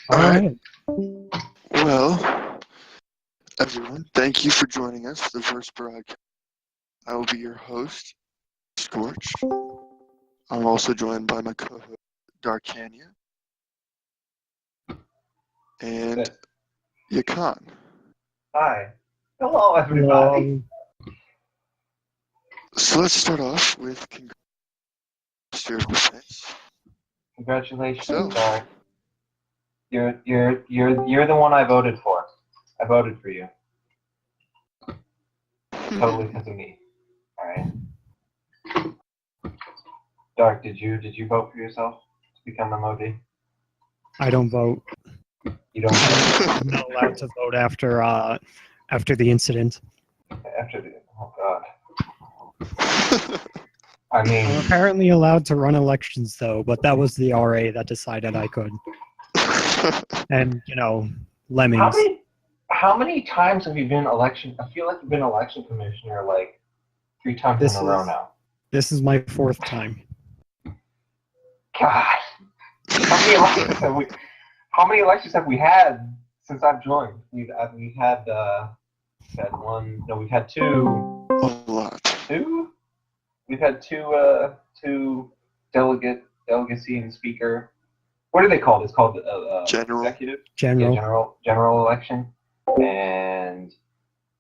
All right. Well, everyone, thank you for joining us for the first broadcast. I will be your host, Scorch. I'm also joined by my co-host, Darcania, and Yalkan. Hi. Hello, everybody. So let's start off with congratulations. Congratulations, So- Dark. You're the one I voted for. I voted for you. Totally because of me. All right. Dark, did you vote for yourself to become MOD? I don't vote. You don't vote I'm not allowed to vote after the incident. after the. Oh God. I I'm mean, apparently allowed to run elections though, but that was the RA that decided I could. And lemmings. how many times have you been election? I feel like you've been election commissioner like 3 times This in a row is- now. This is my 4th time. God. How many elections have we had since I've joined? We've had one. No, we've had 2. A lot. 2. We've had 2 delegacy and speaker. What are they called? It's called General. executive. General. Yeah, general election. And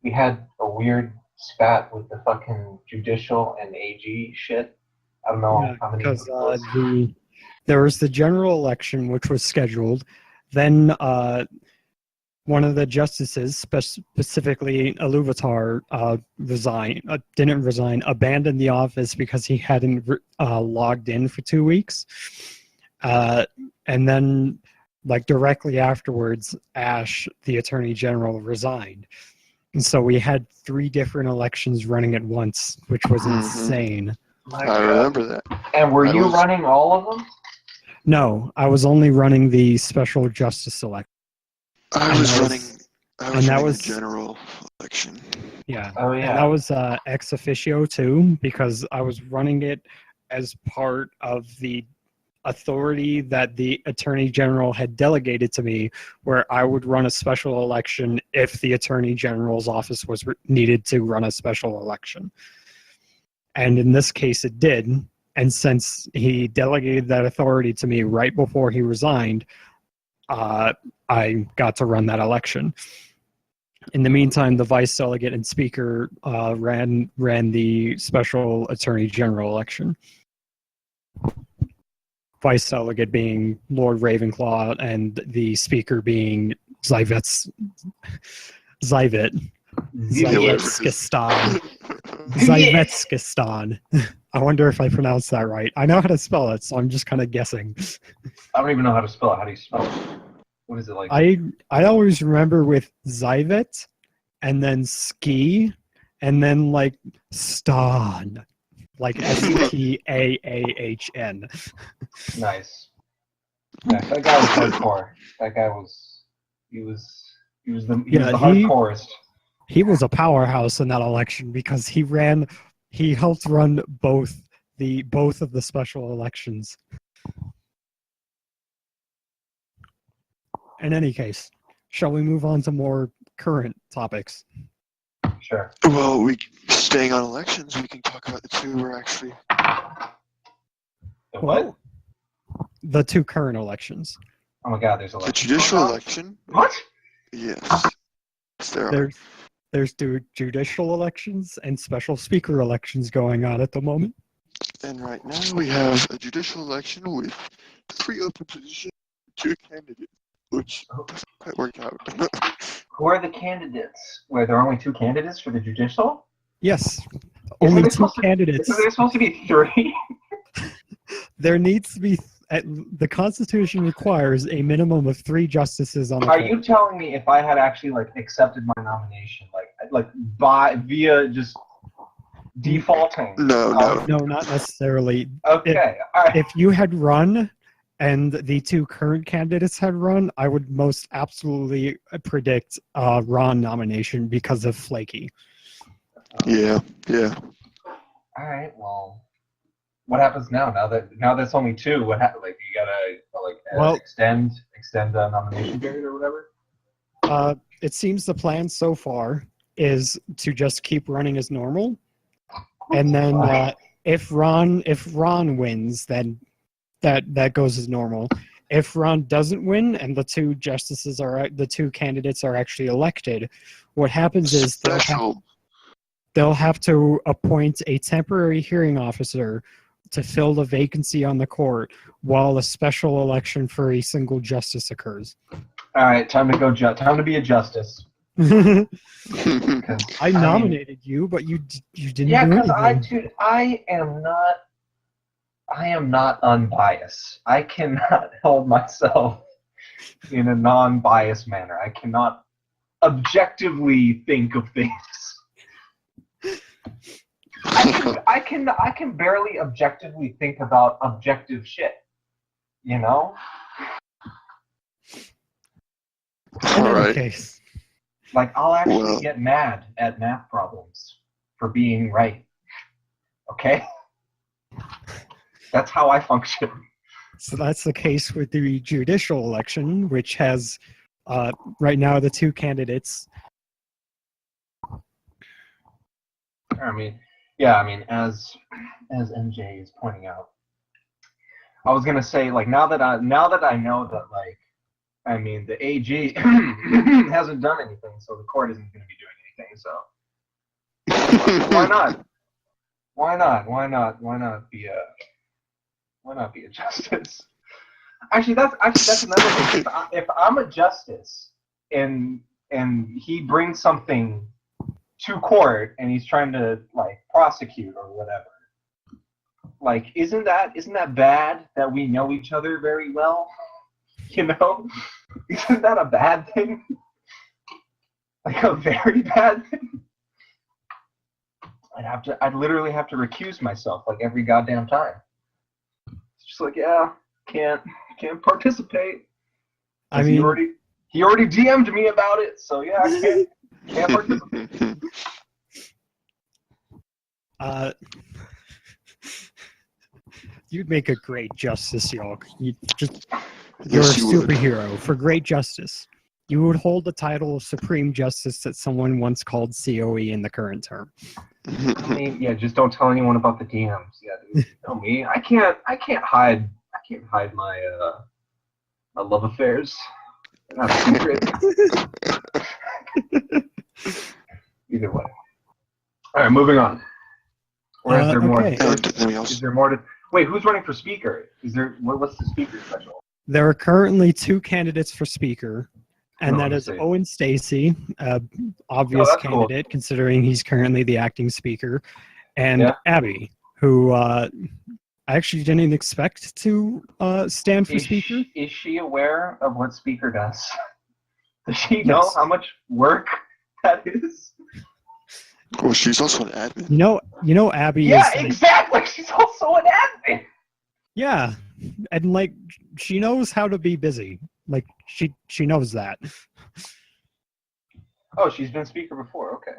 we had a weird spat with the fucking judicial and AG shit. I don't know how many. Because there was the general election, which was scheduled. Then one of the justices, specifically Iluvatar, didn't resign, abandoned the office because he hadn't logged in for 2 weeks. And then, directly afterwards, Ash, the Attorney General, resigned. And so we had 3 different elections running at once, which was insane. I remember that. And were you running all of them? No, I was only running the special justice election. I was running the general election. Yeah. Oh, yeah. And that was ex officio too, because I was running it as part of the authority that the Attorney General had delegated to me, where I would run a special election if the Attorney General's office was needed to run a special election. And in this case, it did. And since he delegated that authority to me right before he resigned, I got to run that election. In the meantime, the vice delegate and speaker ran the special Attorney General election. Vice delegate being Lord Ravenclaw and the speaker being Zyvetskistan. I wonder if I pronounced that right. I know how to spell it, so I'm just kind of guessing. I don't even know how to spell it. How do you spell it? What is it like? I always remember with Zyvet, and then ski, and then Stan, Staahn. Nice. That guy was hardcore. That guy was. He was the hardcorest. He was a powerhouse in that election because he helped run both of the special elections. In any case, shall we move on to more current topics? Sure. Well, staying on elections, we can talk about the 2 we're actually. What? The 2 current elections. Oh my God, there's elections. The judicial election. What? Yes. There's judicial elections and special speaker elections going on at the moment. And right now we have a judicial election with 3 open positions, 2 candidates, which doesn't quite work out. Who are the candidates? Where there are only 2 candidates for the judicial? Yes, only 2 candidates. Isn't there supposed to be 3? There needs to be. The Constitution requires a minimum of 3 justices on the court. court. Are you telling me if I had actually accepted my nomination, via just defaulting? No, not necessarily. Okay, all right. If you had run and the 2 current candidates had run, I would most absolutely predict Ron nomination because of Flaky. Yeah. All right, well, what happens now? Now that's only 2, what happens? You gotta extend extend the nomination period or whatever? It seems the plan so far is to just keep running as normal, and then if Ron wins, then that goes as normal. If Ron doesn't win and the two candidates are actually elected, what happens is they'll have to appoint a temporary hearing officer to fill the vacancy on the court while a special election for a single justice occurs. All right, time to be a justice. I nominated you, but you didn't. Yeah, do because I am not unbiased. I cannot hold myself in a non-biased manner. I cannot objectively think of things. I can barely objectively think about objective shit. You know? In All any right. case, Like, I'll actually get mad at math problems for being right. Okay? That's how I function. so that's the case with the judicial election, which has right now the two candidates. I mean, yeah, I mean, as MJ is pointing out, I was gonna say, like, now that I know that, like, I mean, the AG hasn't done anything, so the court isn't gonna be doing anything. So why not? Why not be a justice? Actually, that's another thing. If I'm a justice and he brings something to court and he's trying to, like, prosecute or whatever, like, isn't that bad that we know each other very well? You know? Isn't that a bad thing? Like, a very bad thing? I'd literally have to recuse myself, like, every goddamn time. It's just like, yeah, can't participate. I mean, he already DM'd me about it, so yeah, I can't participate. You'd make a great justice, Yalk. You're Yes, a you would. superhero for great justice. You would hold the title of Supreme Justice that someone once called COE in the current term. I mean, yeah, just don't tell anyone about the DMs. Yeah, dude. You know me. I can't hide my love affairs. They're not secret. Either way. All right, moving on. Or is there more? Okay. Anything else? Is there more to? Wait, who's running for speaker? Is there? What's the speaker special? There are currently two candidates for speaker, and that is obviously. Owen Stacy, obvious that's cool. candidate considering he's currently the acting speaker, and Yeah. Abby, who I actually didn't expect to stand for speaker. Is she aware of what speaker does? Does she know Yes. how much work that is? Well, she's also an admin. You know Abby Yeah, is like, exactly. She's also an admin. yeah, and like she knows how to be busy. Like she knows that. Oh, she's been speaker before. Okay.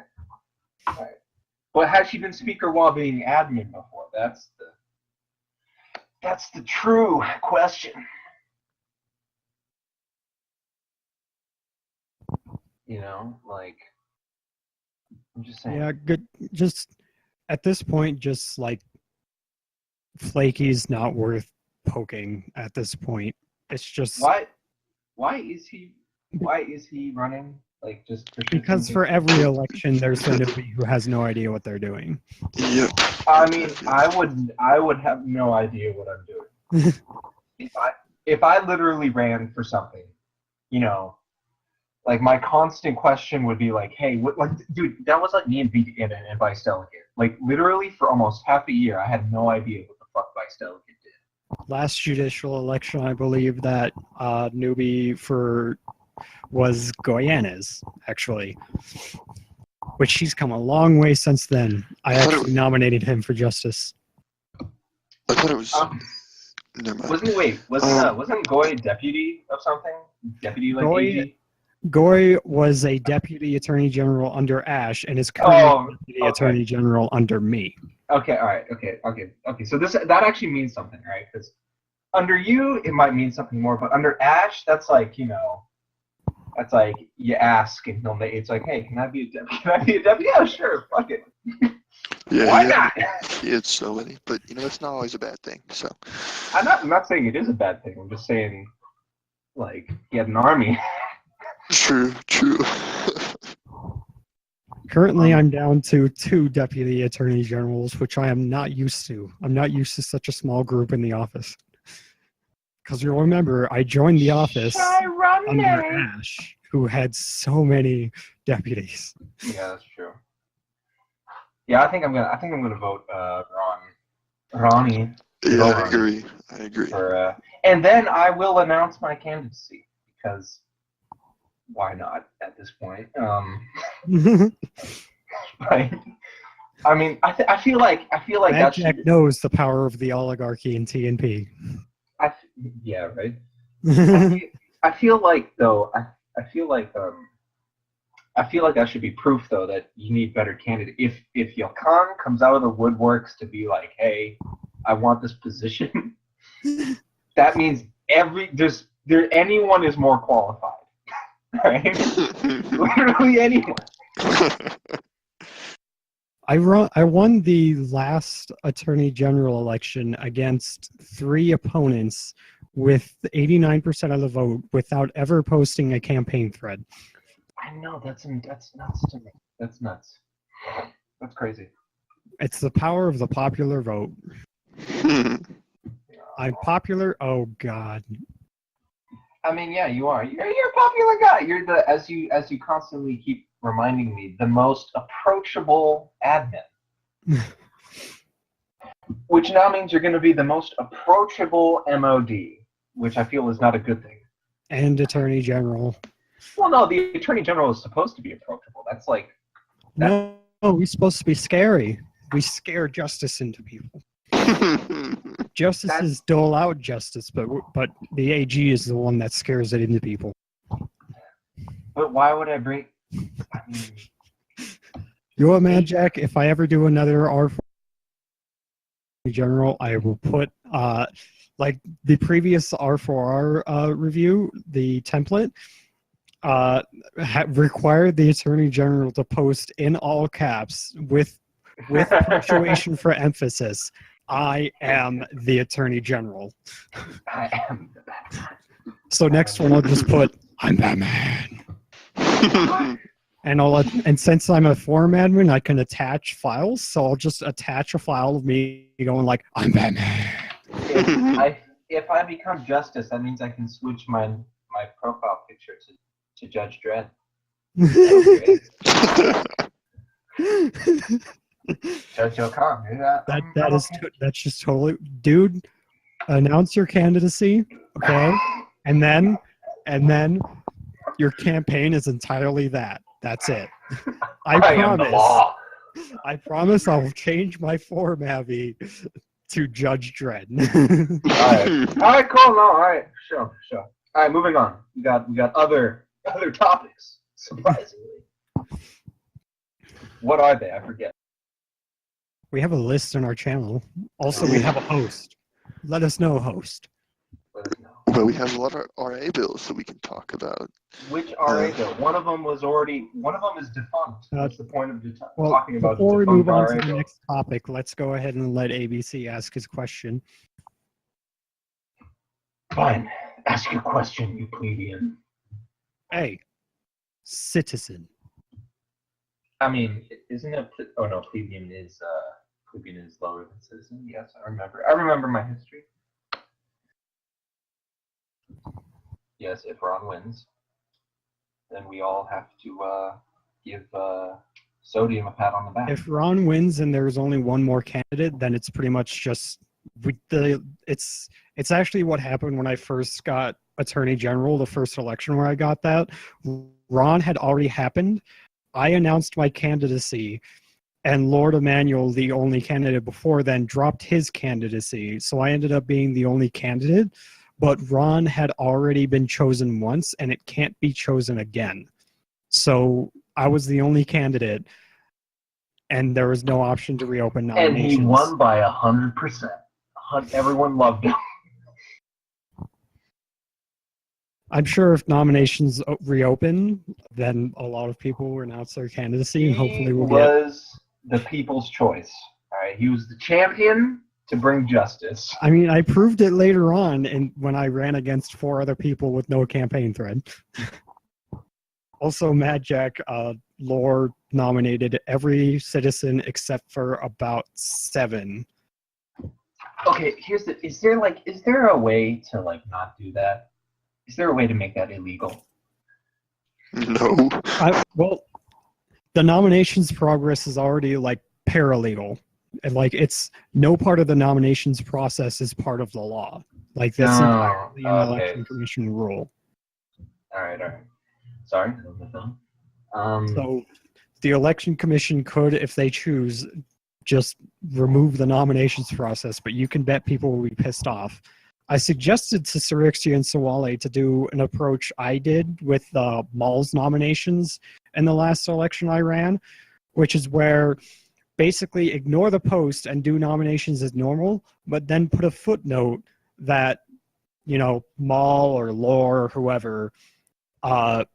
All right. But has she been speaker while being admin before? That's the true question. You know, like, I'm just saying. Yeah, good. Just at this point, just like Flaky's not worth poking at this point. It's just Why is he running? Like, just for shits and because for giggles? every election there's going to be who has no idea what they're doing. Yep. I mean, I would have no idea what I'm doing. if I literally ran for something, you know, like, my constant question would be like, hey, what, like, dude, that was like me and Vice Delegate. Like, literally for almost half a year, I had no idea what the fuck Vice Delegate did. Last judicial election, I believe that newbie was Goyanes, actually, which he's come a long way since then. I actually nominated him for justice. I thought it was. Never mind. Wasn't Goy deputy of something? Deputy, like, Goy- AG? Goy was a deputy attorney general under Ash and is currently deputy attorney general under me. Okay, all right, okay. So that actually means something, right? Because under you, it might mean something more, but under Ash, that's like, that's like you ask and it's like, hey, can I be a deputy? Can I be a deputy? Yeah, sure, fuck it. Yeah, Why not? He had so many, but it's not always a bad thing. So I'm not saying it is a bad thing. I'm just saying, like, he had an army. true. Currently, I'm down to 2 deputy attorney generals, which I am not used to. I'm not used to such a small group in the office. Because you'll remember, I joined the office under Ash, who had so many deputies. Yeah, that's true. Yeah, I think I'm gonna vote Ronnie. Yeah, I agree. And then I will announce my candidacy because why not at this point? Right. I mean, I feel like Mad Jack knows the power of the oligarchy in TNP. Yeah, right. I feel like that should be proof though that you need better candidate. If Yalkan comes out of the woodworks to be like, hey, I want this position, that means anyone is more qualified. Right? Literally anyone. I won the last Attorney General election against 3 opponents with 89% of the vote without ever posting a campaign thread. I know, that's nuts to me. That's nuts. That's crazy. It's the power of the popular vote. I'm popular? Oh, God. I mean, yeah, you are. You're a popular guy. You're as you constantly keep reminding me, the most approachable admin. Which now means you're going to be the most approachable MOD, which I feel is not a good thing. And Attorney General. Well, no, the Attorney General is supposed to be approachable. That's like... No, we're supposed to be scary. We scare justice into people. Justices dole out justice, but the AG is the one that scares it into people. But why would I bring... I mean... You know what, Mad Jack? If I ever do another R4 General, I will put, like the previous R4R review, the template, required the Attorney General to post in all caps with punctuation for emphasis, I am the Attorney General. I am the Batman. So next one I'll just put, I'm Batman. And since I'm a forum admin, I can attach files, so I'll just attach a file of me going like, I'm Batman. If I become Justice, that means I can switch my profile picture to Judge Dredd. Judge Yalkan. That's just totally, dude. Announce your candidacy, okay? And then your campaign is entirely that. That's it. I promise I will change my form, Abby, to Judge Dredd. All right, cool. No, all right, sure. All right, moving on. We got other topics. Surprisingly, what are they? I forget. We have a list on our channel. Also, we have a host. Let us know, host. Let us know. Well, we have a lot of RA bills that we can talk about. Which RA bill? One of them is defunct. That's the point of talking about. Before we move on to the next topic, let's go ahead and let ABC ask his question. Fine. Ask your question, you plebeian. Hey, citizen. I mean, isn't it? Oh no, plebeian is lower than citizen. Yes, I remember my history. Yes, if Ron wins, then we all have to give Sodium a pat on the back. If Ron wins and there's only one more candidate, then it's pretty much just it's actually what happened when I first got Attorney General, the first election where I got that. Ron had already happened. I announced my candidacy, and Lord Emmanuel, the only candidate before then, dropped his candidacy. So I ended up being the only candidate. But Ron had already been chosen once, and it can't be chosen again. So I was the only candidate, and there was no option to reopen nominations. And he won by 100%. Everyone loved him. I'm sure if nominations reopen, then a lot of people will announce their candidacy, and hopefully He we'll get. was the people's choice. All right, he was the champion to bring justice. I mean, I proved it later on, and when I ran against 4 other people with no campaign thread. Also, Mad Jack Lore nominated every citizen except for about 7. Okay, is there a way to not do that? Is there a way to make that illegal? No. Well, the nominations progress is already paralegal. And it's no part of the nominations process is part of the law. That's entirely an election commission rule. All right. Sorry, that was my phone. So the election commission could, if they choose, just remove the nominations process, but you can bet people will be pissed off. I suggested to Sarixia and Sawale to do an approach I did with the Mall's nominations in the last election I ran, which is where basically ignore the post and do nominations as normal, but then put a footnote that, Mall or Lore or whoever, I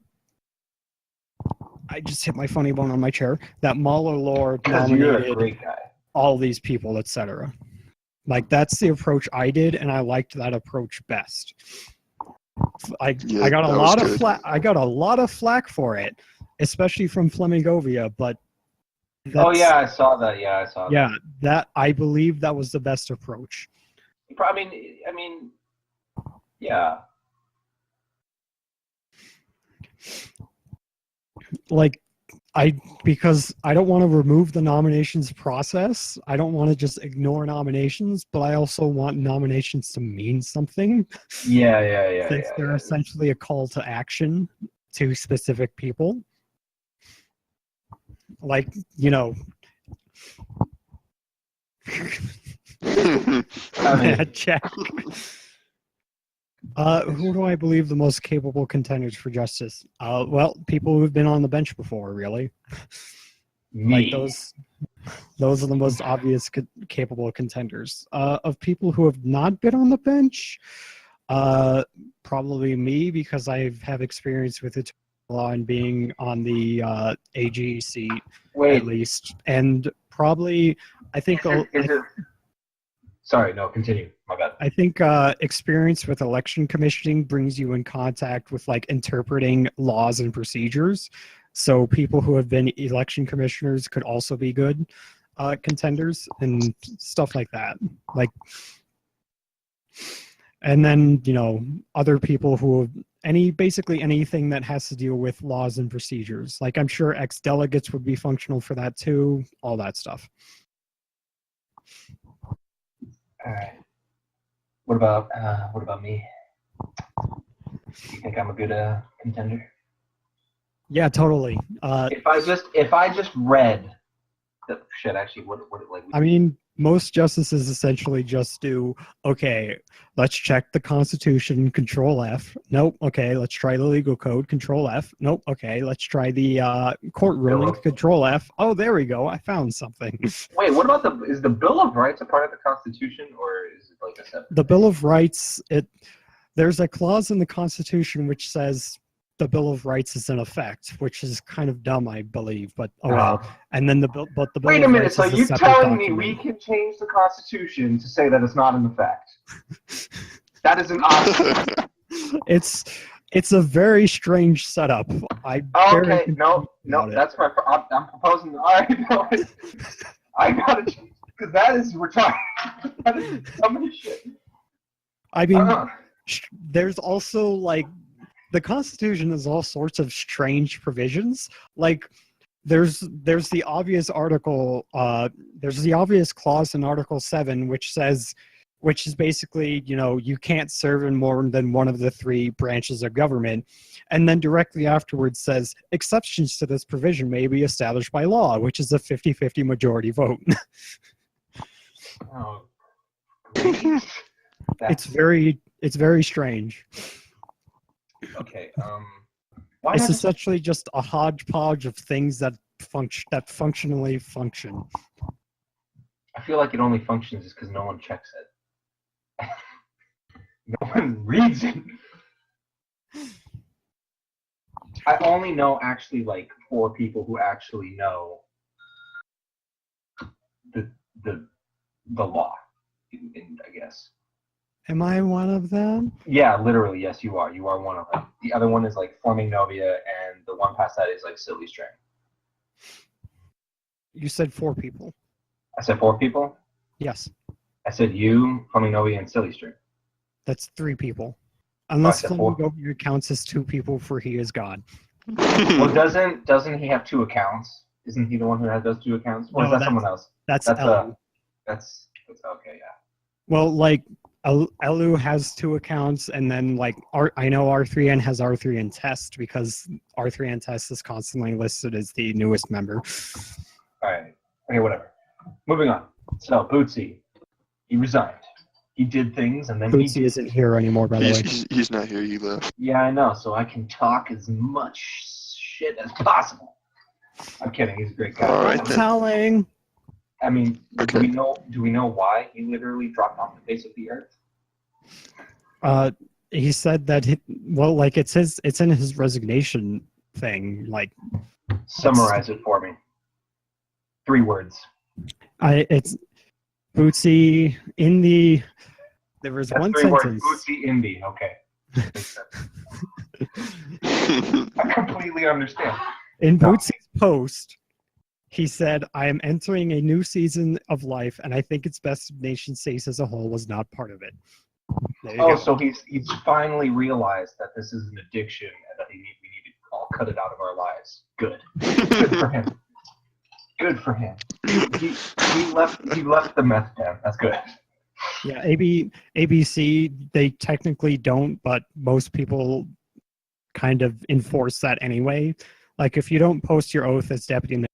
just hit my funny bone on my chair, that Mall or Lore nominated all these people, etc. That's the approach I did, and I liked that approach best. I got a lot of flack. I got a lot of flack for it, especially from Flamingovia. But I saw that. Yeah, I saw that. Yeah, that I believe that was the best approach. I mean, yeah. Because I don't want to remove the nominations process. I don't want to just ignore nominations, but I also want nominations to mean something. Yeah. Since they're essentially a call to action to specific people. Check. Who do I believe the most capable contenders for justice? Well, people who've been on the bench before, really. Me. Those are the most obvious capable contenders. Of people who have not been on the bench, probably me, because I have experience with it law and being on the AG seat at least, and probably I think. Sorry, no, continue. My bad. I think experience with election commissioning brings you in contact with interpreting laws and procedures. So people who have been election commissioners could also be good contenders and stuff like that. And then, other people who have basically anything that has to deal with laws and procedures. I'm sure ex-delegates would be functional for that too, all that stuff. All right. What about me? You think I'm a good contender? Yeah, totally. If I just read the shit, actually, what I mean, most justices essentially just do, okay, let's check the Constitution, Control F. Nope. Okay, let's try the legal code, Control F. Nope. Okay, let's try the court ruling, Control F. Oh, there we go. I found something. Wait, what about is the Bill of Rights a part of the Constitution, or is it a separate? The Bill of Rights, there's a clause in the Constitution which says the Bill of Rights is in effect, which is kind of dumb, I believe, but oh well. And then the Bill Wait a of minute, Rights so is a you're separate telling document. me we can change the Constitution to say that it's not in effect? That is an option. It's a very strange setup. Okay, no, that's my. I'm proposing. All right, no, I gotta change because that is retarded. That is so many shit. I mean, there's also the Constitution has all sorts of strange provisions. There's the obvious article. There's the obvious clause in Article 7, which is basically, you can't serve in more than one of the 3 branches of government. And then directly afterwards says, exceptions to this provision may be established by law, which is a 50-50 majority vote. Oh. It's very strange. Okay. It's essentially just a hodgepodge of things that functionally function. I feel like it only functions just because no one checks it. No one reads it. I only know actually like 4 people who actually know the law, I guess. Am I one of them? Yeah, literally, yes, you are. You are one of them. The other one is like forming novia, and the one past that is like silly string. You said 4 people. I said 4 people. Yes. I said you, forming novia, and silly string. That's 3 people. Unless said 4. Flamingo counts as 2 people, for he is God. Well, doesn't he have 2 accounts? Isn't he the one who does 2 accounts, or is that someone else? That's That's Elu. That's okay, yeah. Well, like Elu has 2 accounts, and then like I know R3N has R3N Test because R3N Test is constantly listed as the newest member. All right. Okay, whatever. Moving on. So Bootsy, he resigned. He did things, and then Bootsy isn't here anymore, by the way. He's not here. He left. Yeah, I know. So I can talk as much shit as possible. I'm kidding. He's a great guy. All right, then. Telling. I mean, Okay. do we know why he literally dropped off the face of the earth? He said that it's in his resignation thing. Like, Summarize it for me. 3 words. It's Bootsy in the. There was That's one 3 sentence. words. Bootsy Indy. Okay. Makes sense. I completely understand. In Bootsy's post, he said, "I am entering a new season of life, and I think it's best if Nation States as a whole was not part of it." There you go. So he's finally realized that this is an addiction and that we need to all cut it out of our lives. Good. Good for him. Good for him. He left the meth den. That's good. Yeah, ABC, they technically don't, but most people kind of enforce that anyway. Like, if you don't post your oath as deputy,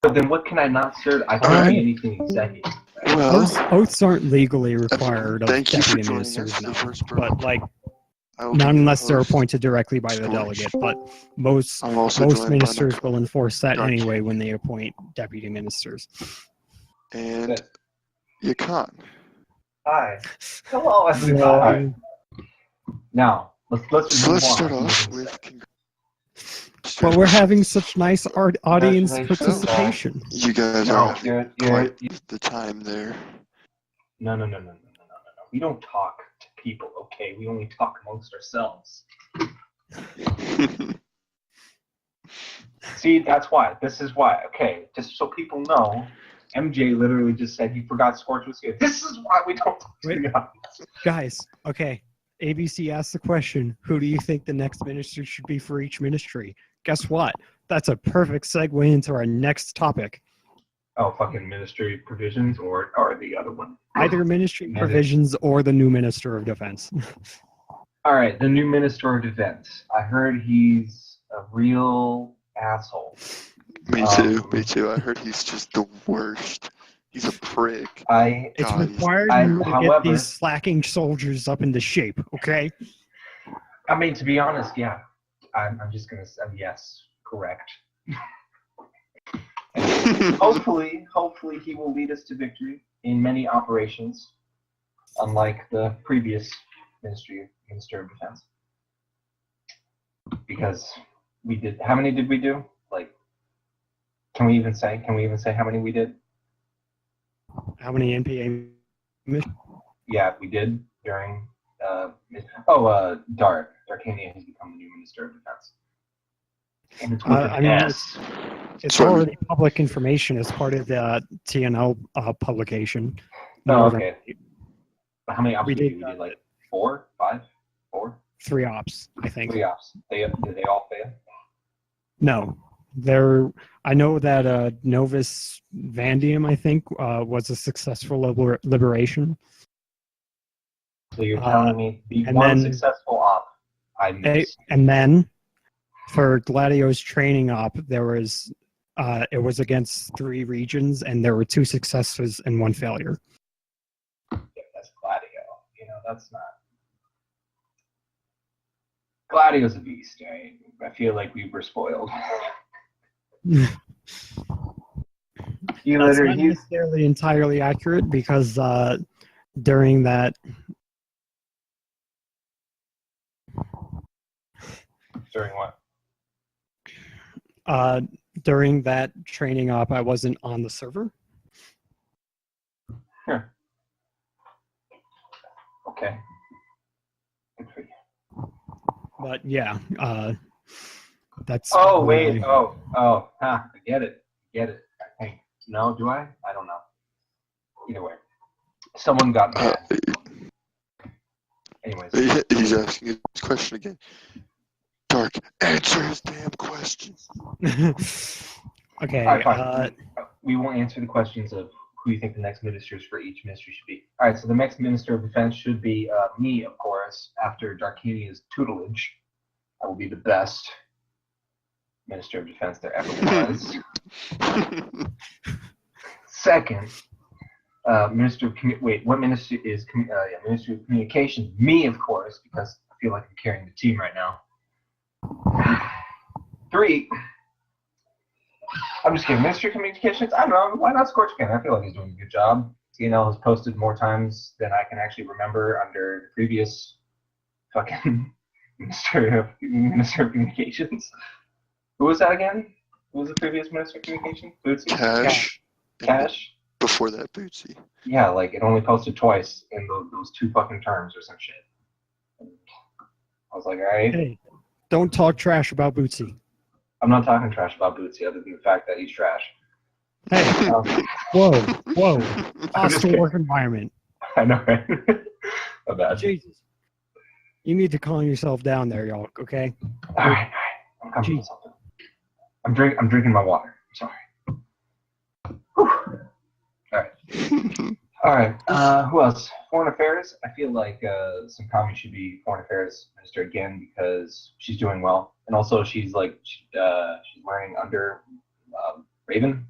But then what can I not serve? I can't be anything executive. Well, oaths aren't legally required of thank you for deputy joining us ministers for the now. first But like, I will be not your unless they're host. appointed directly by the Scorch. delegate. But most I'm also joined by my ministers will enforce that Darcania. anyway when they appoint deputy ministers. and Yalkan. Hi. Hello, everybody. Well, All right. Now let's So move let's on. start off with. but we're having such nice audience Congratulations. participation. You guys No, are you're, quite the time there. No. We don't talk to people, okay? We only talk amongst ourselves. See, that's why. This is why. Okay, just so people know, MJ literally just said he forgot Scorch was here. This is why we don't talk to Wait. the audience. Guys, okay. ABC asked the question, who do you think the next minister should be for each ministry? Guess what? That's a perfect segue into our next topic. Oh, fucking ministry provisions or the other one? Either ministry provisions or the new minister of defense. All right, the new minister of defense. I heard he's a real asshole. Me too. I heard he's just the worst. He's a prick. It's God, required in order to get these slacking soldiers up into shape, okay? I mean, to be honest, yeah. I'm just going to say yes, correct. Hopefully he will lead us to victory in many operations, unlike the previous minister of defense. Because we did, how many did we do? Like, can we even say how many we did? How many NPA missions? Yeah, we did during Darcania has become the new minister of defense. And it's with an S. It's already public information as part of the TNL publication. Oh, okay. How many ops we did we do? We did like 4, 5, 4? 3 ops, I think. 3 ops. Did they all fail? No. I know that Novus Vandium, I think, was a successful liberation. So you're telling me the successful op I missed. And then for Gladio's training op, there was it was against 3 regions, and there were 2 successes and 1 failure. Yeah, that's Gladio. That's not. Gladio's a beast, right? I feel like we were spoiled. That's not necessarily entirely accurate because during that. During what? During that training op, I wasn't on the server. Sure. Okay. Good for you. But yeah, that's. Oh, when wait. I- I get it. I think. No, do I? I don't know. Either way. Someone got mad. Anyways. He's asking his question again. Dark, answer his damn question. Okay. All right, fine. We won't answer the questions of who you think the next ministers for each ministry should be. All right, so the next minister of defense should be me, of course, after Darcania's tutelage. I will be the best minister of defense there ever was. Second, minister of what minister is minister of communications? Me, of course, because I feel like I'm carrying the team right now. 3. I'm just kidding. Ministry of Communications? I don't know. Why not Scorch again? I feel like he's doing a good job. CNL has posted more times than I can actually remember under the previous fucking Minister of Communications. Who was that again? Who was the previous Minister of Communications? Bootsy? Cash. Cash? Before that, Bootsy. Yeah, like it only posted twice in those 2 fucking terms or some shit. I was like, all right. Hey, don't talk trash about Bootsy. I'm not talking trash about Bootsy other than the fact that he's trash. Hey, whoa, just hostile kidding. work environment. I know, right? My bad. Jesus, you need to calm yourself down there, y'all. Okay. All right. I'm coming to something. I'm drinking my water. I'm sorry. Whew. All right. Who else? Foreign Affairs. I feel like Sankami should be Foreign Affairs Minister again because she's doing well, and also she's learning under Raven.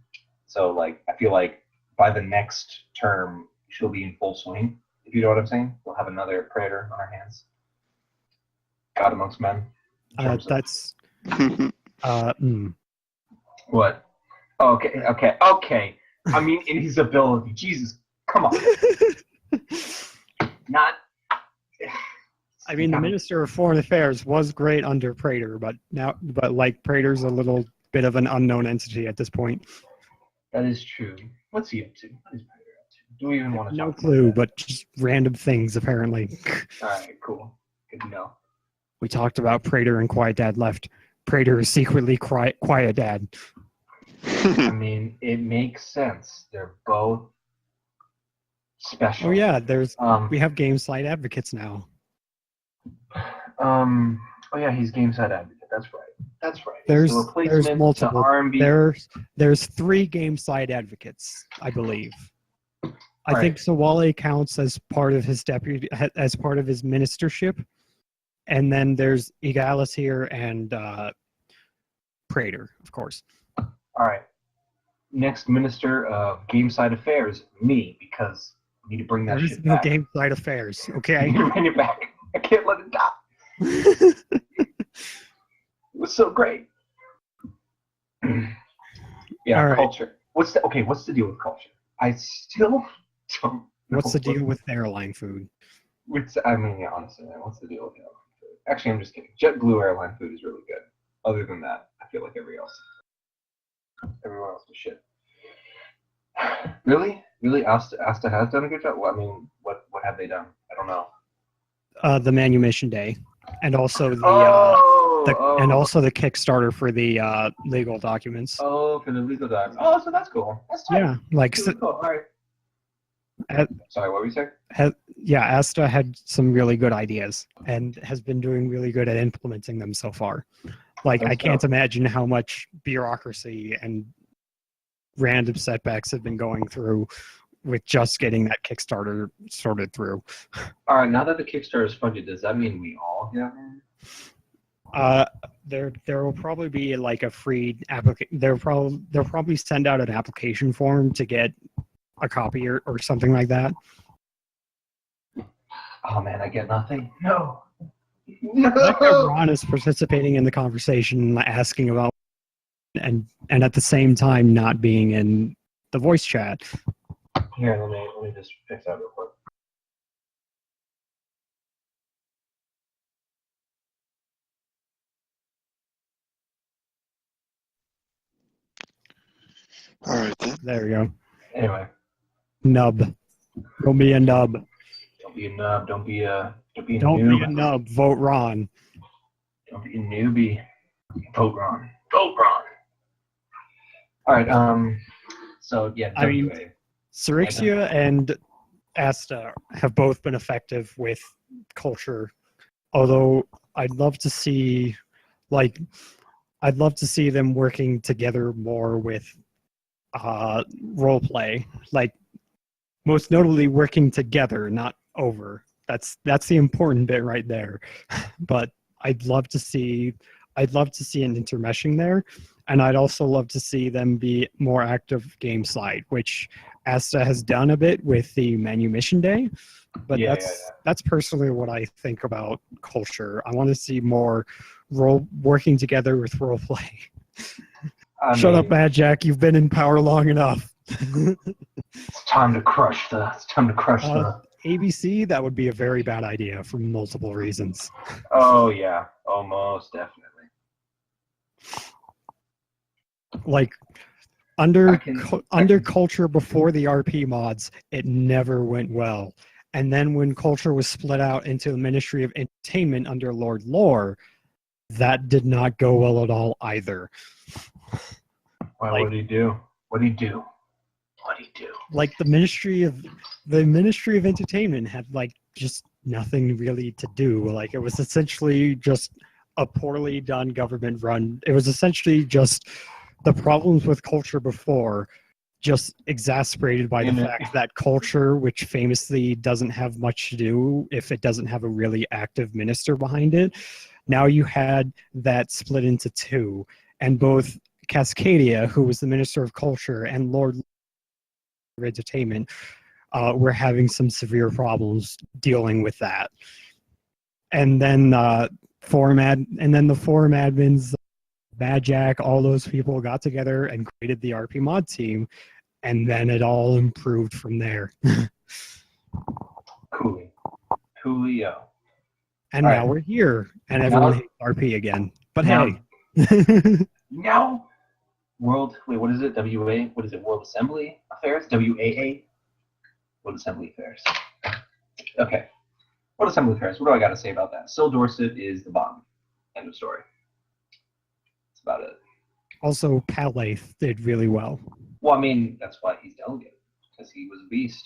So like I feel like by the next term she'll be in full swing. If you know what I'm saying, we'll have another Praetor on our hands. God amongst men. That's. What? Okay. I mean, in his ability. Jesus, come on. Not. I mean, the Minister of Foreign Affairs was great under Praetor, but like Praetor's a little bit of an unknown entity at this point. That is true. What's he up to? What is Praetor up to? Do we even want to No talk clue, about but just random things apparently. that? All right, cool. Good to know. We talked about Praetor and Quiet Dad left. Praetor is secretly Quiet Dad. I mean, it makes sense. They're both special. Oh yeah, we have game side advocates now. Oh yeah, he's game side advocate. That's right. There's the replacement to multiple. RMB. There's 3 game side advocates, I believe. I Right. think Sawale counts as part of his ministership, and then there's Egalitir and Praetor, of course. All right. Next minister of game side affairs, me, because we need to bring that There's shit no back. game side affairs, I okay? need to bring it back. I can't let it die. It was so great. Yeah, All right. culture. What's the deal with culture? I still don't know. What's the deal with airline food? Honestly, man, what's the deal with airline food? Actually, I'm just kidding. JetBlue airline food is really good. Other than that, I feel like everyone else is shit. Really? Asta has done a good job? Well, I mean, what have they done? I don't know. The manumission day, and also the Kickstarter for the legal documents. Oh, for the legal documents. Oh, so that's cool. That's tight. Yeah, like Really cool. All right. Sorry, what were you saying? Asta had some really good ideas and has been doing really good at implementing them so far. Like, I can't imagine how much bureaucracy and random setbacks have been going through with just getting that Kickstarter sorted through. All right, now that the Kickstarter is funded, does that mean we all get it? There will probably be like a free application. They'll probably send out an application form to get a copy or something like that. Oh man, I get nothing. No. Ron is participating in the conversation, asking about, and at the same time not being in the voice chat. Here, let me just fix that real quick. All right then. There we go. Anyway, Nub. Don't be a nub. don't be a nub. Don't be a Don't be noob. a nub. Vote Ron. Don't be a newbie. Vote Ron. Vote Ron. All right. So yeah. I mean, WA. Sirixia and Asta have both been effective with culture, although I'd love to see them working together more with role play, like most notably working together, not over. That's the important bit right there. But I'd love to see an intermeshing there, and I'd also love to see them be more active game side, which Asta has done a bit with the Manumission Day. But that's personally what I think about culture. I want to see more working together with role play. Shut up, Mad Jack. You've been in power long enough. It's time to crush the. ABC. That would be a very bad idea for multiple reasons. Oh yeah. Oh, most definitely. Like under culture before the RP mods, it never went well. And then when culture was split out into the Ministry of Entertainment under Lord Lore, that did not go well at all either. Why? What did he do? Like the Ministry of Entertainment had like just nothing really to do. Like it was essentially just a poorly done government run. It was essentially just the problems with culture before, just exacerbated by the fact that culture, which famously doesn't have much to do if it doesn't have a really active minister behind it, now you had that split into two, and both Cascadia, who was the Minister of Culture, and Lord of Entertainment were having some severe problems dealing with that. And then the forum admins, Bad Jack, all those people got together and created the RP mod team, and then it all improved from there. Coolio. And all now we're here, and everyone hates RP again. But hey. Now, what is it? WA? What is it? World Assembly Affairs? WAA? World Assembly Affairs. Okay. World Assembly Affairs. What do I got to say about that? Syl Dorset is the bomb. End of story. That's about it. Also, Palath did really well. Well, I mean, that's why he's delegate, because he was a beast.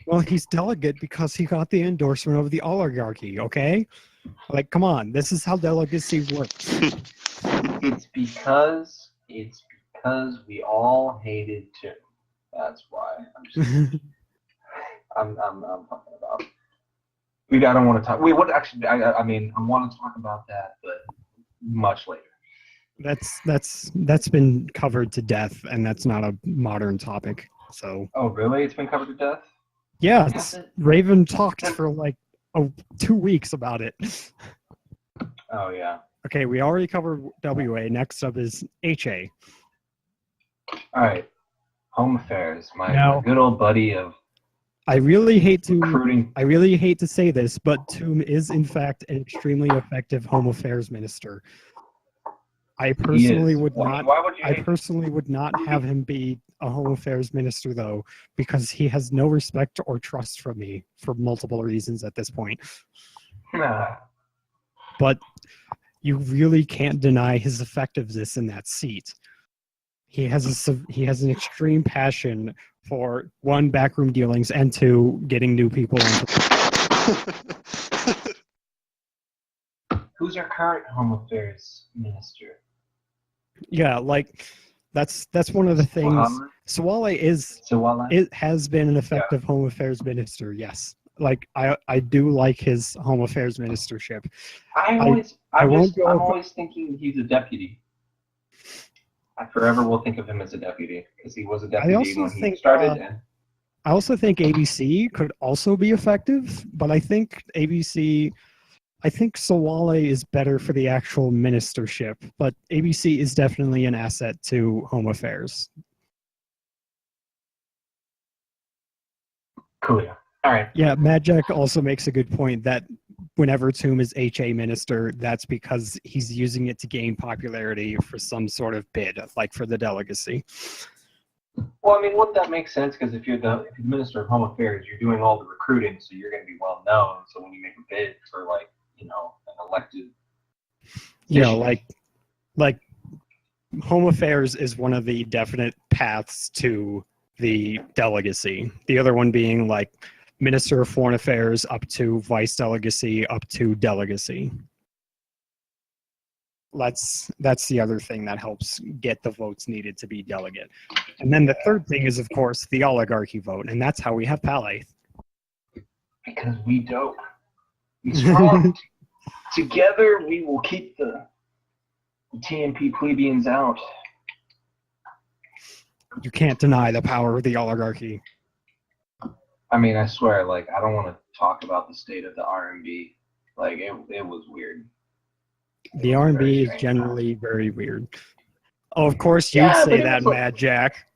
Well, he's delegate because he got the endorsement of the oligarchy, okay? Like, come on. This is how delegacy works. It's because we all hated Tim. That's why. I'm just I'm talking about. I don't want to talk. Wait, what actually? I mean, I want to talk about that, but much later. That's been covered to death, and that's not a modern topic. So. Oh, really? It's been covered to death? Yeah, Raven talked for like 2 weeks about it. Oh yeah. Okay, we already covered WA. Next up is HA. All right, Home Affairs. My good old buddy of. I really hate recruiting. I really hate to say this, but Toom is in fact an extremely effective Home Affairs minister. I personally would not. Why would you? I personally would not have him be a Home Affairs minister, though, because he has no respect or trust from me for multiple reasons at this point. But you really can't deny his effectiveness in that seat. He has an extreme passion for, one, backroom dealings, and two, getting new people into. Who's our current Home Affairs minister? Yeah, like that's one of the things. Swale has been an effective Home Affairs minister. Yes, like I do like his Home Affairs ministership. I'm always thinking he's a deputy. I forever will think of him as a deputy because he was a deputy when he started. I also think ABC could also be effective, but I think Sawale is better for the actual ministership, but ABC is definitely an asset to Home Affairs. Cool. Yeah. All right. Yeah, Mad Jack also makes a good point that whenever Toom is HA minister, that's because he's using it to gain popularity for some sort of bid, like for the delegacy. Well, I mean, wouldn't that make sense? Because if you're the Minister of Home Affairs, you're doing all the recruiting, so you're going to be well known. So when you make a bid for, like, you know, an elected, You know, like Home Affairs is one of the definite paths to the delegacy. The other one being like Minister of Foreign Affairs up to Vice Delegacy up to Delegacy. That's the other thing that helps get the votes needed to be delegate. And then the third thing is, of course, the oligarchy vote, and that's how we have Palace. because we don't. We strong. Together, we will keep the TMP plebeians out. You can't deny the power of the oligarchy. I mean, I swear, like, I don't want to talk about the state of the R&B. Like, it was weird. The R&B is generally very weird. Oh, of course, you'd say that, like, Mad Jack.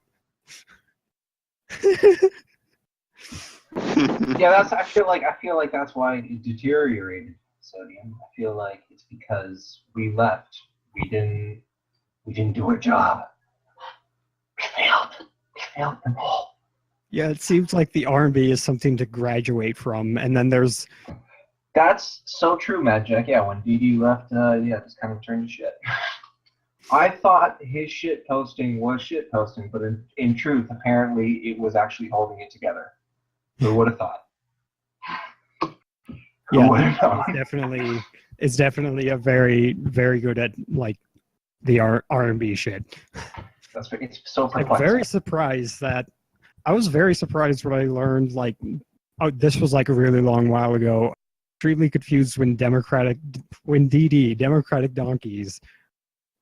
Yeah, I feel like that's why it deteriorated, Sodium. I feel like it's because we left. We didn't do our job. We failed them all. Yeah, it seems like the R&B is something to graduate from, and then there's... That's so true, Mad Jack. Yeah, when DD left, just kind of turned to shit. I thought his shit posting was shit posting, but in truth, apparently, it was actually holding it together. Who would have thought? It's definitely a very, very good at, like, the R&B shit. It's so perplexing. I was very surprised when I learned, like, this was like a really long while ago. Extremely confused when DD, Democratic Donkeys,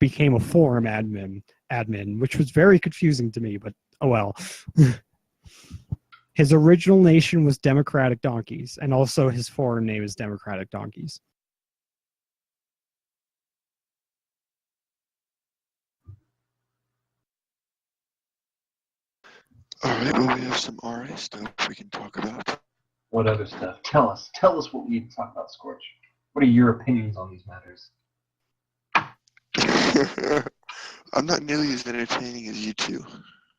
became a forum admin, which was very confusing to me, but oh well. His original nation was Democratic Donkeys, and also his forum name is Democratic Donkeys. Alright, well, we have some RA stuff we can talk about. What other stuff? Tell us what we need to talk about, Scorch. What are your opinions on these matters? I'm not nearly as entertaining as you two.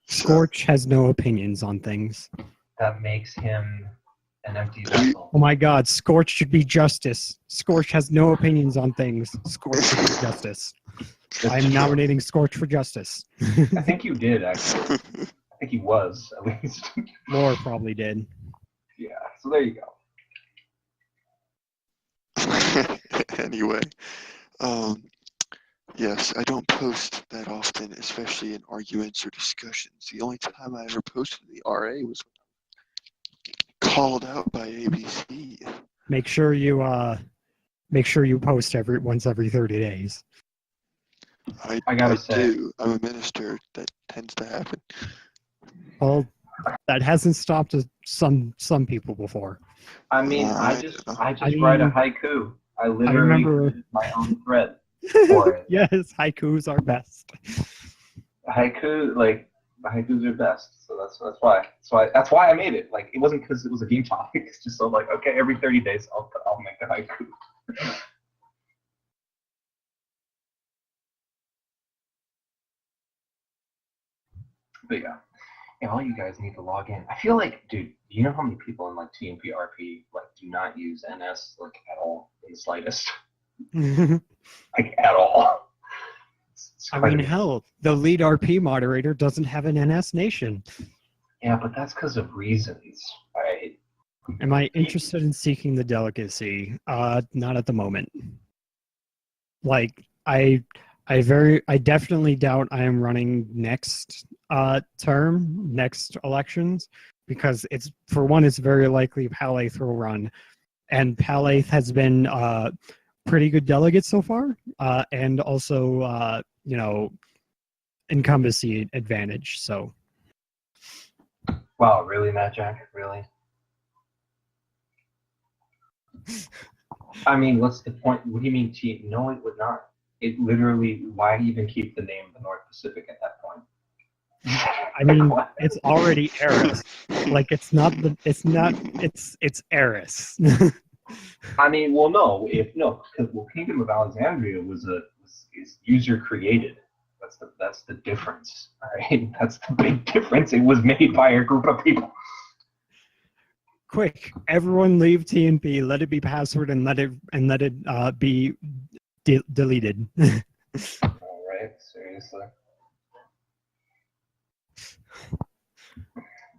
Scorch has no opinions on things. That makes him an empty vessel. Oh my god, Scorch should be justice. Scorch has no opinions on things. Scorch should be justice. I'm nominating Scorch for justice. I think you did, actually. I think he was, at least. Laura probably did. Yeah, so there you go. Anyway, yes, I don't post that often, especially in arguments or discussions. The only time I ever posted in the RA was when called out by ABC. Make sure you post once every 30 days. I gotta say, I'm a minister. That tends to happen. Well, that hasn't stopped some people before. I mean, I just write a haiku. I literally created my own thread for it. Yes, haikus are best. Haikus are best. So that's why. That's why I made it. Like, it wasn't because it was a game topic. It's just so like, okay, every 30 days I'll make a haiku. But yeah. And all you guys need to log in. I feel like, dude, do you know how many people in like TMPRP like do not use NS like at all in the slightest? Like at all. I mean, hell, the lead RP moderator doesn't have an NS nation. Yeah, but that's because of reasons, right? Am I interested in seeking the delegacy? Not at the moment. Like, I definitely doubt I am running next next elections, because it's very likely Palace will run, and Palace has been pretty good delegate so far, and also incumbency advantage. So. Wow, really, Matt Jack? Really? I mean, what's the point? What do you mean, No, it would not. It literally, why even keep the name the North Pacific at that point? I mean, it's already Eris. Like, it's Eris. I mean, well, no, because Kingdom of Alexandria was user created. That's the difference. All right, that's the big difference. It was made by a group of people. Quick, everyone leave TNP. Let it be password and let it be deleted. All right, seriously.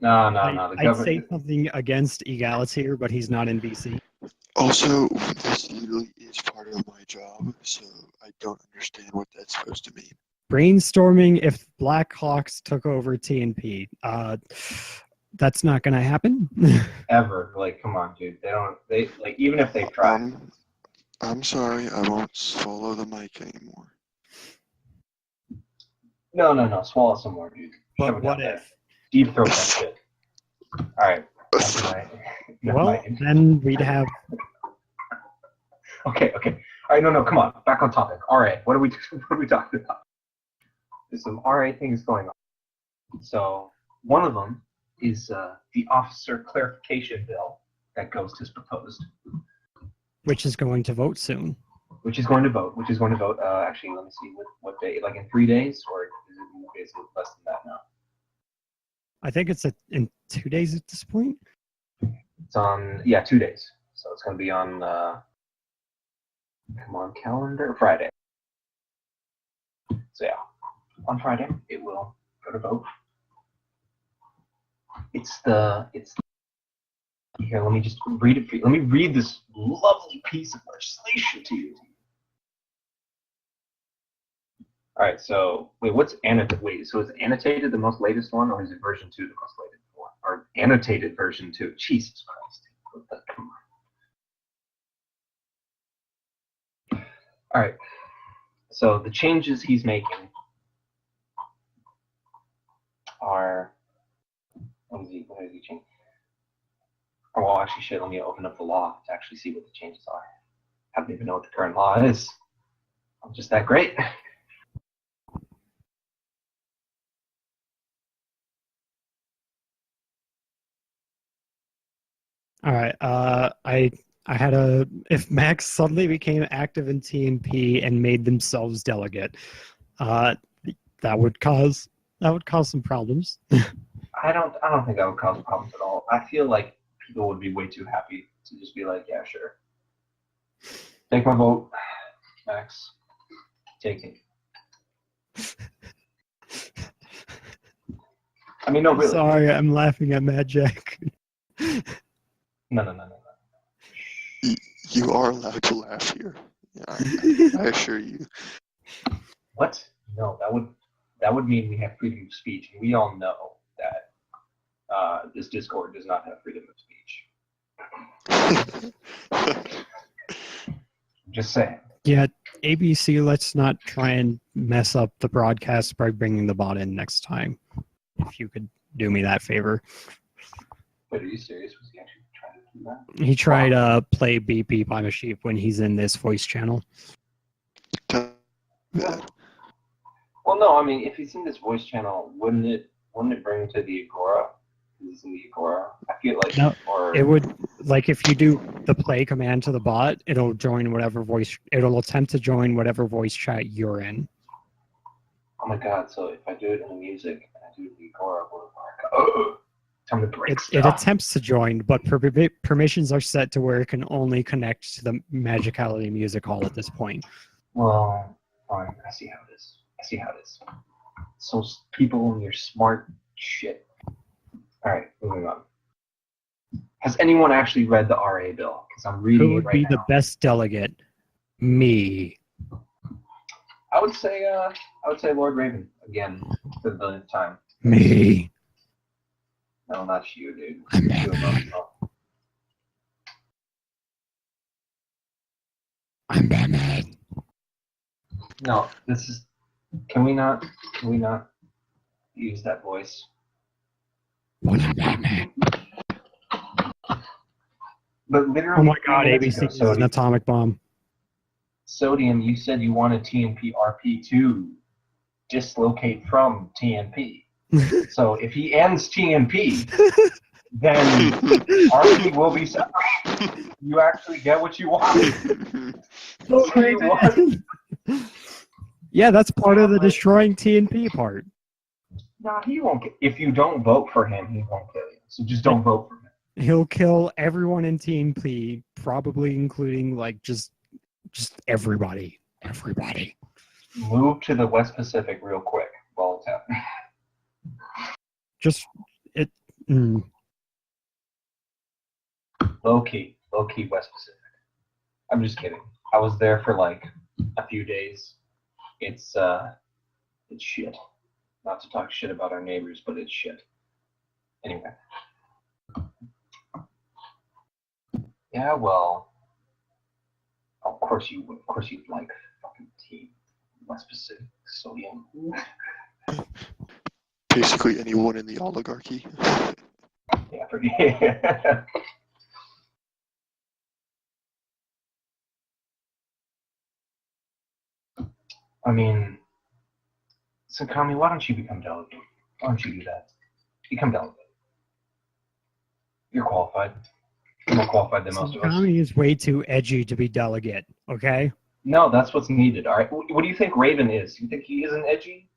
No. The I'd say government. something against Egalityr, but he's not in BC. Also, this literally is part of my job, so I don't understand what that's supposed to mean. Brainstorming if Blackhawks took over TNP. That's not going to happen. Ever. Like, come on, dude. They like, even if they try. I'm sorry, I won't follow the mic anymore. No. Swallow some more, dude. But what if? Deep throat that shit. All right. Then we'd have. Okay. All right, no. Come on. Back on topic. All right. What are we talking about? There's some RA things going on. So one of them is the officer clarification bill that Ghost has proposed. Which is going to vote soon. Which is going to vote. Actually, let me see. What day? Like in 3 days? Or is it less than that now? I think it's in 2 days at this point. It's on, 2 days. So it's going to be on, come on, calendar, Friday. So yeah, on Friday, it will go to vote. Here, let me just read it for you. Let me read this lovely piece of legislation to you. All right, so what's annotated? So is annotated the most latest one, or is it version 2 the most latest one? Or annotated version 2? Jesus Christ. Come on. All right, so the changes he's making are, what is he changing? Oh, well, actually, shit, let me open up the law to actually see what the changes are. I don't even know what the current law is. I'm just that great. All right. I had if Max suddenly became active in TNP and made themselves delegate, that would cause some problems. I don't think that would cause problems at all. I feel like people would be way too happy to just be like, yeah, sure. Take my vote, Max. Take it. I mean, no, really. Sorry, I'm laughing at Mad Jack. No. You are allowed to laugh here. Yeah, I assure you. What? No, that would mean we have freedom of speech, and we all know that this Discord does not have freedom of speech. Just saying. Yeah, ABC, let's not try and mess up the broadcast by bringing the bot in next time. If you could do me that favor. Wait, are you serious? Was he actually trying to do that? He tried to play BP I'm a Sheep when he's in this voice channel. Well, no, I mean, if he's in this voice channel, wouldn't it bring him to the Agora? He's in the Agora. I feel like no, it would, like, if you do the play command to the bot, it'll attempt to join whatever voice chat you're in. Oh my god, so if I do it in the music and I do the Agora, oh, time to break it attempts to join, but permissions are set to where it can only connect to the Magicality Music Hall at this point. Well, fine, I see how it is. So people and your smart shit. Alright, moving on. Has anyone actually read the RA bill? Because I'm reading it right now. Who would be the best delegate? Me. I would say Lord Raven again for the billionth time. Me. No, not you, dude. I'm Batman. I'm Batman. No, this is. Can we not use that voice? What is Batman? But literally. Oh my god, ABC is an atomic bomb. Sodium, you said you wanted TNP RP to dislocate from TNP. So if he ends TNP, then RP will be separate. You actually get what you want. Vote You Raven. Yeah, that's part of the destroying TNP part. No, he won't get. If you don't vote for him, he won't kill you. So just don't vote for him. He'll kill everyone in TNP, probably including like just everybody. Everybody. Move to the West Pacific real quick while it's happening. Just it. Low key West Pacific. I'm just kidding. I was there for like a few days. It's shit. Not to talk shit about our neighbors, but it's shit. Anyway. Yeah, well. Of course you like fucking Team West Pacific. So yeah. Basically anyone in the oligarchy. Yeah, pretty. I mean, so Kami, why don't you become delegate? Why don't you do that? Become delegate. You're qualified. You're more qualified than most of us. Kami is way too edgy to be delegate. Okay. No, that's what's needed. All right. What do you think Raven is? You think he isn't edgy?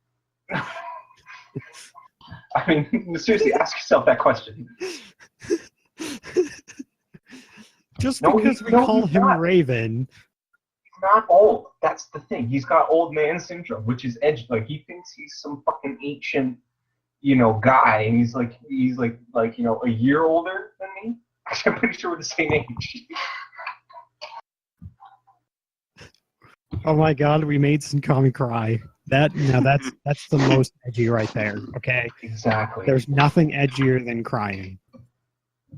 I mean, seriously, ask yourself that question. Just because we call him not. Raven. He's not old. That's the thing. He's got old man syndrome, which is edgy. Like he thinks he's some fucking ancient, guy, and he's like a year older than me. I'm pretty sure we're the same age. Oh my god, we made Kami cry. That's the most edgy right there. Okay. Exactly. There's nothing edgier than crying.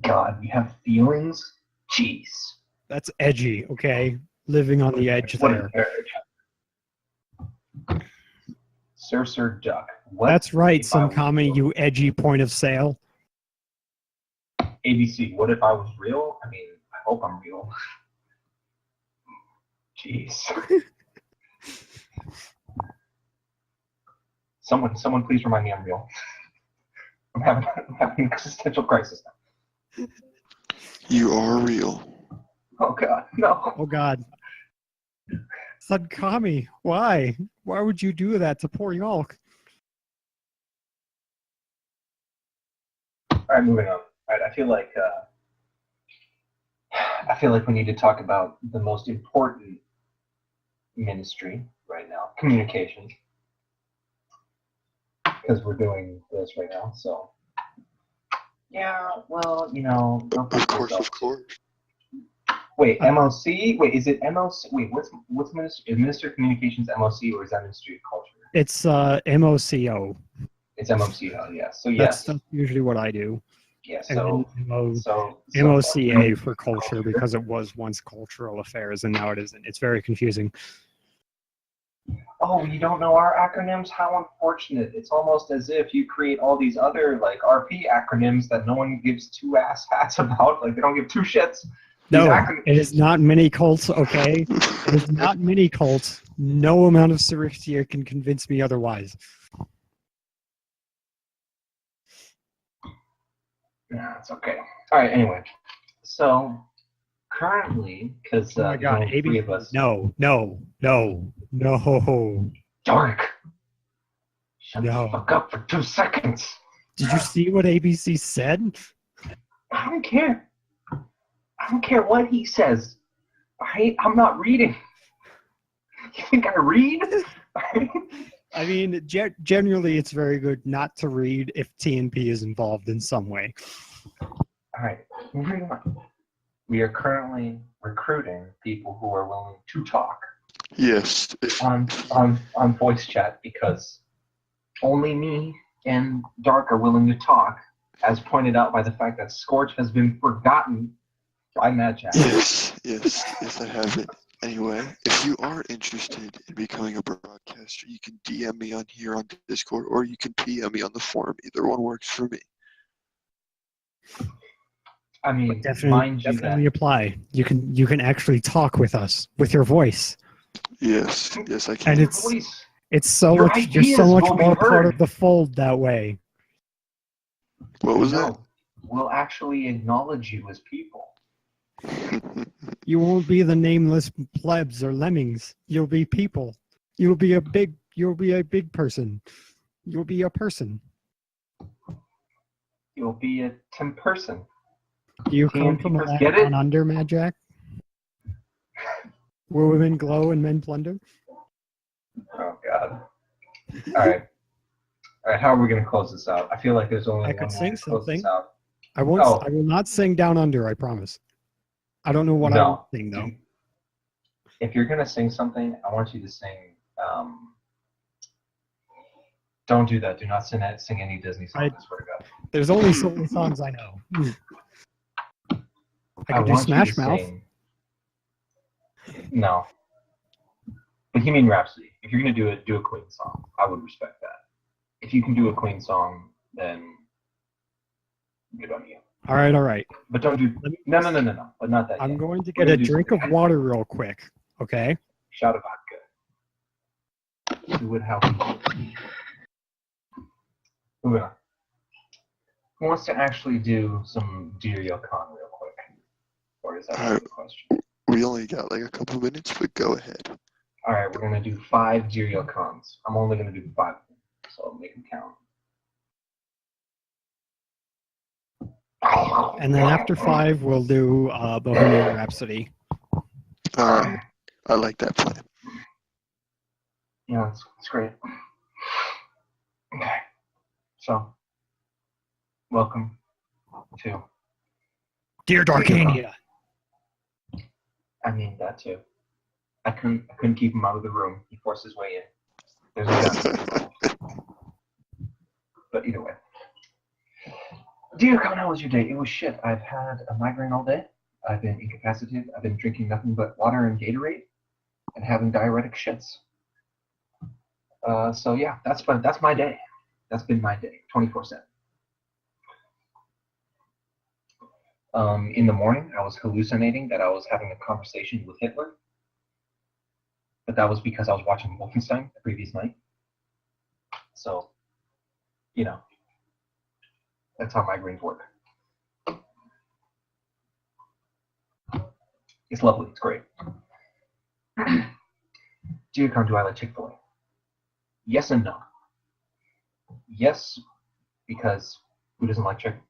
God, you have feelings? Jeez. That's edgy, okay? Living on the edge there. Sir Duck. That's right, Kami, you edgy point of sale. ABC, what if I was real? I mean, I hope I'm real. Jeez. Someone please remind me I'm real. I'm having an existential crisis now. You are real. Oh god, no. Oh god. Kami, why? Why would you do that to poor Yalk? Alright, moving on. Alright, I feel like we need to talk about the most important ministry right now, communications. Because we're doing this right now, so yeah, well, Of course. Wait, MOC? Wait, is it MOC? Wait, what's ministry? Is Minister of Communications MOC or is that Ministry of Culture? It's MOCO. It's MOCO, yeah. So yes. That's usually what I do. Yeah, so MOCA for culture because it was once cultural affairs and now it isn't. It's very confusing. Oh, you don't know our acronyms? How unfortunate. It's almost as if you create all these other RP acronyms that no one gives two ass hats about. Like they don't give two shits. No, it is not mini cults, okay? It is not mini cults. No amount of Syrixia can convince me otherwise. Nah, it's okay. Alright, anyway. So, currently, because oh my god, there's only three of us. No. Dark! Shut the fuck up for 2 seconds! Did you see what ABC said? I don't care. I don't care what he says. I'm not reading. You think I read? I mean, generally it's very good not to read if TNP is involved in some way. Alright, moving on. We are currently recruiting people who are willing to talk. Yes. On voice chat because only me and Dark are willing to talk, as pointed out by the fact that Scorch has been forgotten by Mad Chat. Yes, I have it. Anyway, if you are interested in becoming a broadcaster, you can DM me on here on Discord, or you can PM me on the forum. Either one works for me. I mean, definitely apply. You can actually talk with us with your voice. Yes, I can. And it's so much. You're so much more part of the fold that way. What was that? We'll actually acknowledge you as people. You won't be the nameless plebs or lemmings. You'll be people. You'll be a big person. You'll be a person. You'll be a Tim person. Do you Can come from a people land get it? down under, Mad Jack? Where women glow and men plunder? Oh God. All right. How are we gonna close this out? I feel like there's only I one could way sing to close this something. out. I won't. Oh. I will not sing down under. I promise. I don't know what I No. will sing though. If you're gonna sing something, I want you to sing. Don't do that. Do not sing any Disney songs. I swear to God. There's only so many songs I know. I could do want you Smash to Mouth. sing- No. Bohemian Rhapsody. If you're gonna do it, do a Queen song. I would respect that. If you can do a Queen song, then good on you. All right. But don't do. No. But not that. I'm yet. going to We're get a gonna do drink of something. water real quick. Okay. Shot of vodka. Who would help you? Moving on. Who wants to actually do some Dear Yalkan real quick? Or is that a question? We only got like a couple minutes, but go ahead. All right, we're going to do 5 Dear Yalkans. I'm only going to do 5 of them, so I'll make them count. And then after 5, we'll do Bohemian Rhapsody. All right. I like that plan. Yeah, it's great. Okay. So, welcome to. Dear Darcania. I mean that too. I couldn't keep him out of the room. He forced his way in. There's a gun. But either way. Dear Con, how was your day? It was shit. I've had a migraine all day. I've been incapacitated. I've been drinking nothing but water and Gatorade, and having diuretic shits. So yeah, that's my day. That's been my day, 24/7. In the morning, I was hallucinating that I was having a conversation with Hitler, but that was because I was watching Wolfenstein the previous night. So, you know, that's how migraines work. It's lovely. It's great. Dear Con, do I like Chick-fil-A? Yes and no. Yes, because who doesn't like chicken?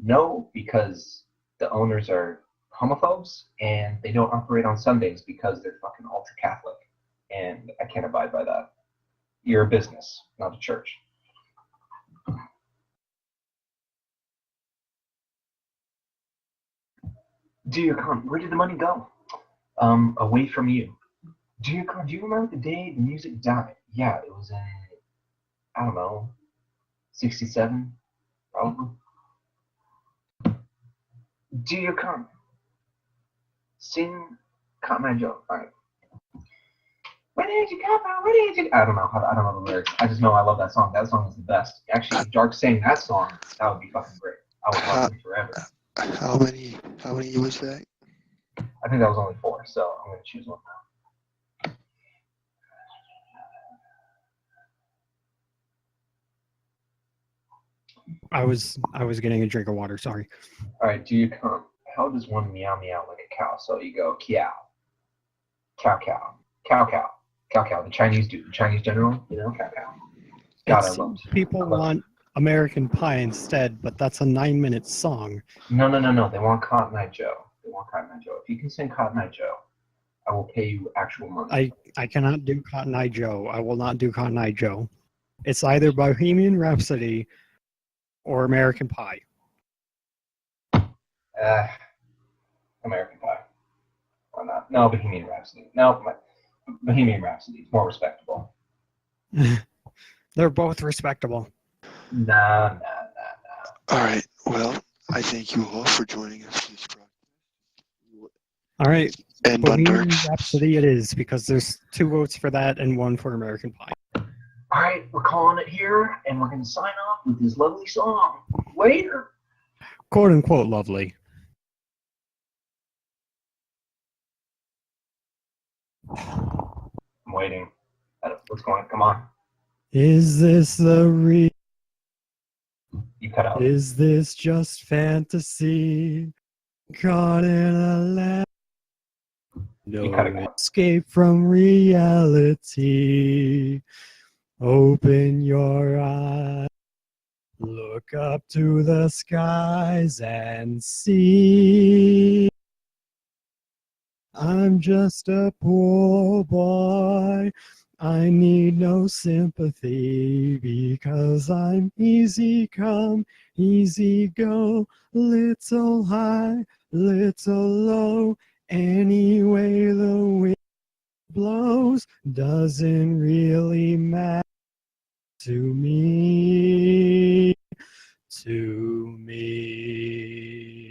No, because the owners are homophobes and they don't operate on Sundays because they're fucking ultra Catholic, and I can't abide by that. You're a business, not a church. Dear Con, where did the money go? Away from you. Dear Con, do you remember the day the music died? Yeah, it was in, I don't know, 67, probably. Dear Con, sing Cotton Eye Joe. All right. Where did you come from? Where did you? I don't know the lyrics. I just know I love that song. That song is the best. Actually, if Dark sang that song, that would be fucking great. I would love it forever. How many was that? I think that was only 4, so I'm gonna choose one now. I was getting a drink of water. Sorry. All right, do you come? How does one meow meow like a cow? So you go kiao, cow cow, cow cow, cow cow. The Chinese do. The Chinese general, you know, cow cow. God, I love it. People want American Pie instead, but that's a 9-minute song. No. They want Cotton Eye Joe. They want Cotton Eye Joe. If you can sing Cotton Eye Joe, I will pay you actual money. I cannot do Cotton Eye Joe. I will not do Cotton Eye Joe. It's either Bohemian Rhapsody or American Pie. American Pie. Why not? No, Bohemian Rhapsody. No, Bohemian Rhapsody is more respectable. They're both respectable. Nah. All right. Well, I thank you all for joining us for this broadcast. All right. And Bohemian Bundarks. Rhapsody it is, because there's 2 votes for that and 1 for American Pie. All right, we're calling it here, and we're going to sign off with this lovely song. Later. Quote unquote lovely. I'm waiting. What's going on? Come on. Is this the real? You cut out. Is this just fantasy? caught in a land. You cut it No out. escape from reality. Open your eyes. Look up to the skies and see. I'm just a poor boy. I need no sympathy because I'm easy come, easy go, little high, little low. Any way the wind blows doesn't really matter to me, to me.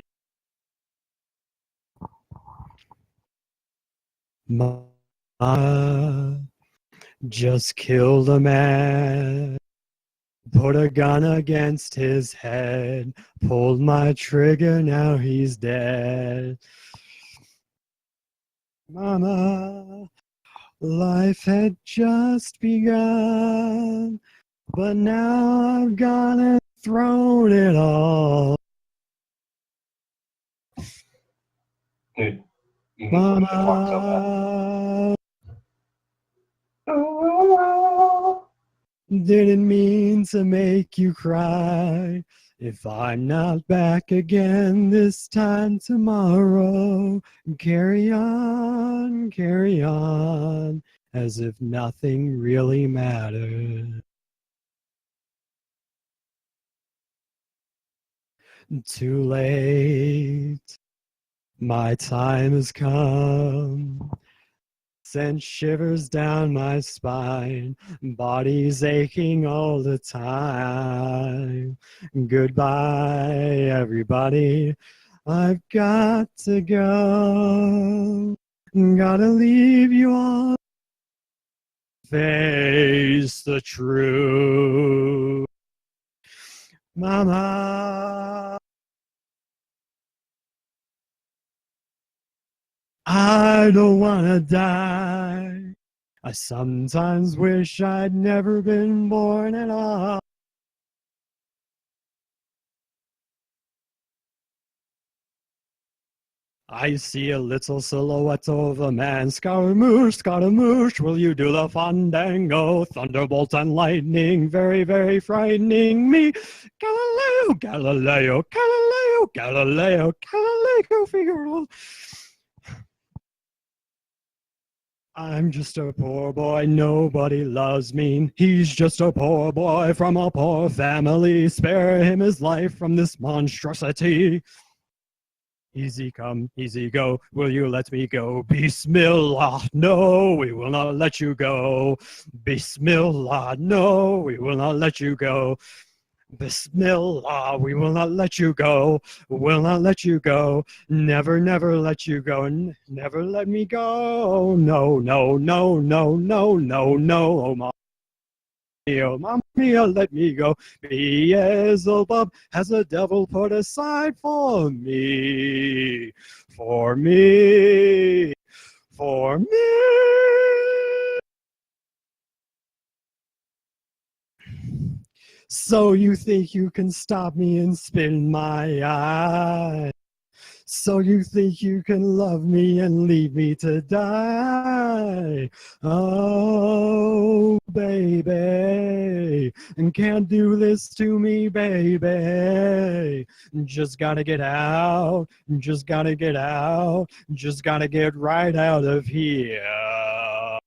Mama just killed a man, put a gun against his head, pulled my trigger, now he's dead. Mama, life had just begun, but now I've gone and thrown it all. Dude, you need to push the clock so bad. Mama, didn't mean to make you cry. If I'm not back again this time tomorrow, carry on, as if nothing really mattered. Too late, my time has come. Sent shivers down my spine, body's aching all the time. Goodbye, everybody, I've got to go. Gotta leave you all. Face the truth. Mama, I don't wanna die. I sometimes wish I'd never been born at all. I see a little silhouette of a man. Scaramouche, will you do the fandango? Thunderbolt and lightning, very, very frightening me. Galileo, Galileo, Figaro. I'm just a poor boy, nobody loves me. He's just a poor boy from a poor family. Spare him his life from this monstrosity. Easy come, easy go, will you let me go? Bismillah, no, we will not let you go. Bismillah, no, we will not let you go. Bismillah, we will not let you go. Will not let you go. Never, never let you go. Never let me go. No, no, no, no, no, no, no. Oh, Mamma Mia, let me go. Beelzebub has the devil put aside for me. For me. For me. So you think you can stop me and spin my eye? So you think you can love me and leave me to die? Oh, baby, and can't do this to me, baby. Just gotta get out, just gotta get out, just gotta get right out of here.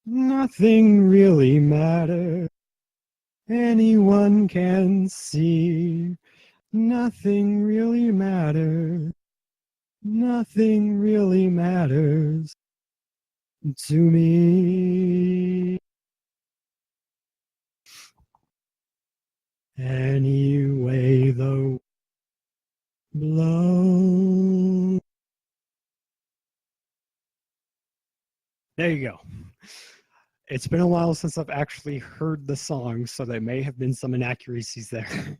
Nothing really matters. Anyone can see. Nothing really matters. Nothing really matters to me. Anyway, the blow. There you go. It's been a while since I've actually heard the song, so there may have been some inaccuracies there.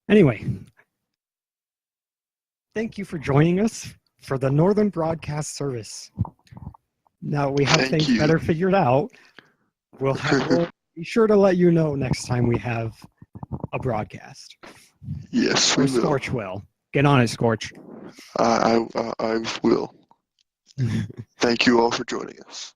Anyway, thank you for joining us for the Northern Broadcast Service. Now we have Thank things you. better figured out. We'll be sure to let you know next time we have a broadcast. Yes, Or we will. Scorch will. Get on it, Scorch. I will. Thank you all for joining us.